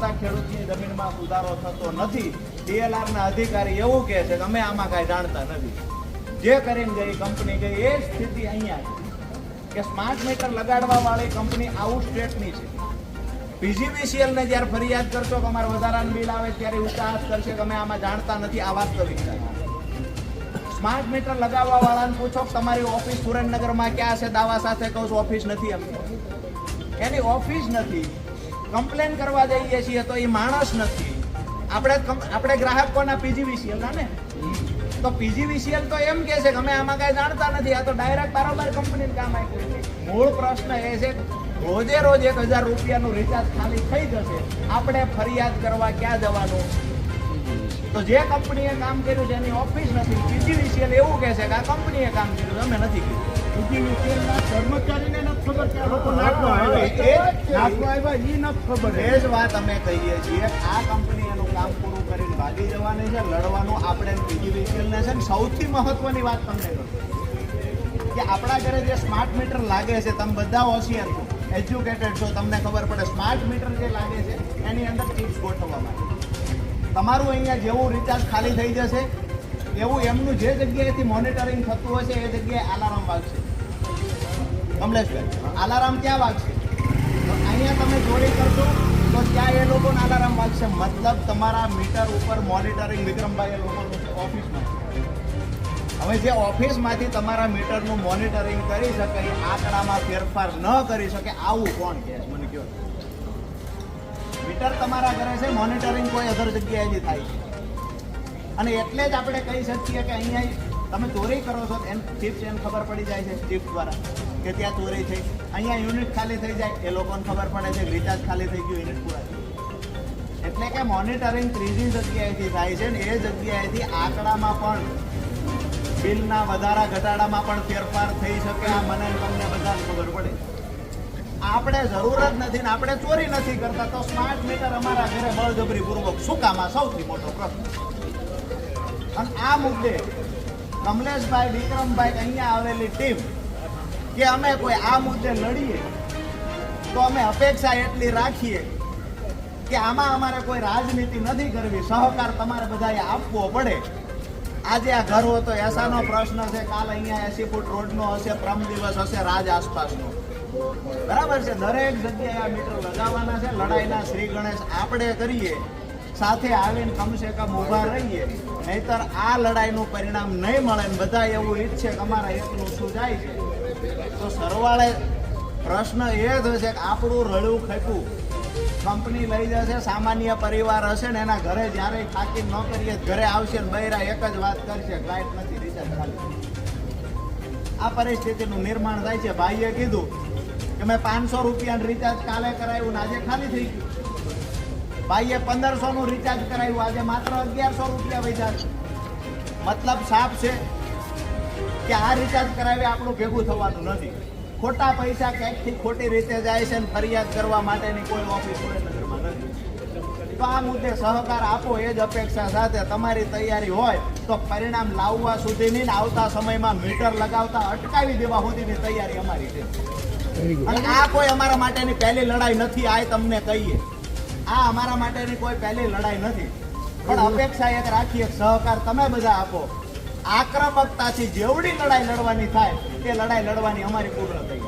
છતાં ખેડૂતની જમીનમાં સુધારો થતો નથી. DLR ના અધિકારી એવું કહે છે કે અમે આમાં કાંઈ જાણતા નથી. જે કરીને ગઈ કંપની ગઈ એ સ્થિતિ અહીંયા છે કે સ્માર્ટ મીટર લગાડવા વાળી કંપની આઉટ સ્ટેટની છે. PGVCL ને જ્યારે ફરિયાદ કરશો કે અમારે વધારાનું બિલ આવે ત્યારે ઉતાસ કરશે કે અમે આમાં જાણતા નથી. આ વાસ્તવિકતા છે. સ્માર્ટ મીટર લગાવવા વાળાને પૂછો કે તમારી ઓફિસ સુરેન્દ્રનગરમાં ક્યાં છે, દાવા સાથે કહું છું ઓફિસ નથી. એની ઓફિસ નથી. કમ્પ્લેન કરવા જઈએ છીએ તો એ માણસ નથી. આપણે ગ્રાહક કોના? PGVCL ના ને. તો PGVCL તો એમ કે છે કે અમે આમાં કાંઈ જાણતા નથી. આ તો ડાયરેક્ટ બારોબાર કંપનીને કામ આપ્યું છે. મૂળ પ્રશ્ન એ છે રોજે રોજ 1000 રૂપિયાનું રિચાર્જ ખાલી થઈ જશે, આપણે ફરિયાદ કરવા ક્યાં જવાનું? તો જે કંપનીએ કામ કર્યું છે એની ઓફિસ નથી. PGVCL એવું કહે છે કે આ કંપનીએ કામ કર્યું, અમે નથી કર્યું. PGVCL ના કર્મચારીને નથી ખબર કે આ લોકો નાખવા આવ્યા એ નથી ખબર. એ જ વાત અમે કહીએ છીએ. આ કંપની એનું કામ પૂરું કરીને ભાગી જવાની છે. લડવાનું આપણે PGVCL ને છે. સૌથી મહત્વની વાત તમને કહું કે આપણા ઘરે જે સ્માર્ટ મીટર લાગે છે, તમે બધા હોશિયાર છો, એજ્યુકેટેડ છો, તમને ખબર પડે સ્માર્ટ મીટર જે લાગે છે એની અંદર ચિપ્સ ગોઠવવામાં આવે. તમારું અહીંયા જેવું રિચાર્જ ખાલી થઈ જશે એવું એમનું જે જગ્યાએથી મોનિટરિંગ થતું હશે એ જગ્યાએ અલાર્મ વાગશે. કમલેશભાઈ, અલાર્મ ક્યાં વાગશે? તો અહીંયા તમે ચોરી કરશો તો ત્યાં એ લોકોને અલાર્મ વાગશે. મતલબ તમારા મીટર ઉપર મોનિટરિંગ વિક્રમભાઈ એ લોકોનું ઓફિસમાં. હવે જે ઓફિસમાંથી તમારા મીટરનું મોનિટરિંગ કરી શકે, એ આંકડામાં ફેરફાર ન કરી શકે, આવું કોણ કહે છે? મને કહો. મીટર તમારા ઘરે છે, મોનિટરિંગ કોઈ અધર જગ્યાએથી થાય છે. અને એટલે જ આપણે કહી શકીએ કે અહીંયા તમે ચોરી કરો છો એને ચિપ્સ એને ખબર પડી જાય છે ચિપ્સ દ્વારા કે ત્યાં ચોરી થઈ. અહીંયા યુનિટ ખાલી થઈ જાય એ લોકોને ખબર પડે છે કે રિચાર્જ ખાલી થઈ ગયું, યુનિટ પૂરા થઈ. એટલે કે મોનિટરિંગ ત્રીજી જગ્યાએથી થાય છે ને એ જગ્યાએથી આંકડામાં પણ બિલના વધારા ઘટાડામાં પણ ફેરફાર થઈ શકે. આ મને તમને બધાને ખબર પડે. આપણે જરૂર જ નથી ને આપણે ચોરી નથી કરતા તો સ્માર્ટ મીટર અમારા ઘરે બળજબરી પૂર્વક શું કામ? આ સૌથી મોટો પ્રશ્ન. અને આ મુદ્દે કમલેશભાઈ, વિક્રમભાઈ, અહીંયા આવેલી ટીમ કે અમે કોઈ આ મુદ્દે લડીએ તો અમે અપેક્ષા એટલી રાખીએ કે આમાં અમારે કોઈ રાજનીતિ નથી કરવી, સહકાર તમારે બધાએ આપવો પડે. આજે આ ઘર હતો એસાનો પ્રશ્ન છે, કાલ અહીંયા 80 ફૂટ રોડનો હશે, પરમ દિવસ હશે રાજ આસપાસનો. બરાબર છે. દરેક જગ્યાએ આ મીટર લગાવવાના છે. લડાઈના શ્રી ગણેશ આપણે કરીએ, સાથે આવીને કમસે કમ ઊભા રહીએ. નહીતર આ લડાઈનું પરિણામ નહીં મળે ને બધા એવું ઈચ્છે કે અમારા એકનું શું જાય છે. તો સરવાળે પ્રશ્ન એ જ છે કે આપણું રળું ખેપું કંપની લઈ જશે. સામાન્ય પરિવાર હશે ને એના ઘરે જ્યારે થાકી ન કરીએ ઘરે આવશે ને બૈરા એક જ વાત કરશે, લાઈટ નથી, રિચાર્જ ખાલી. આ પરિસ્થિતિનું નિર્માણ થાય છે. ભાઈએ કીધું કે મેં 500 રૂપિયાનું રિચાર્જ કાલે કરાવ્યું ને આજે ખાલી થઈ ગયું. ભાઈએ 1500નું રિચાર્જ કરાવ્યું, આજે માત્ર 1100 રૂપિયા વધ્યા. મતલબ સાફ છે કે આ રિચાર્જ કરાવી આપણું ભેગું થવાનું નથી. ખોટા પૈસા ક્યાંકથી ખોટી રીતે જાય છે ને ફરિયાદ કરવા માટેની કોઈ ઓફિસ સુરેન્દ્રનગરમાં નથી. તો આ મુદ્દે સહકાર આપો એ જ અપેક્ષા સાથે તમારી તૈયારી હોય તો પરિણામ લાવવા સુધીની ને આવતા સમયમાં મીટર લગાવતા અટકાવી દેવા સુધીની તૈયારી અમારી છે. અને આ કોઈ અમારા માટેની પહેલી લડાઈ નથી. આ તમને કહીએ, આ અમારા માટેની કોઈ પહેલી લડાઈ નથી. પણ અપેક્ષા એક રાખીએ, સહકાર તમે બધા આપો. આક્રમકતાથી જેવડી લડાઈ લડવાની થાય તે લડાઈ લડવાની અમારી પૂર્ણ થઈ.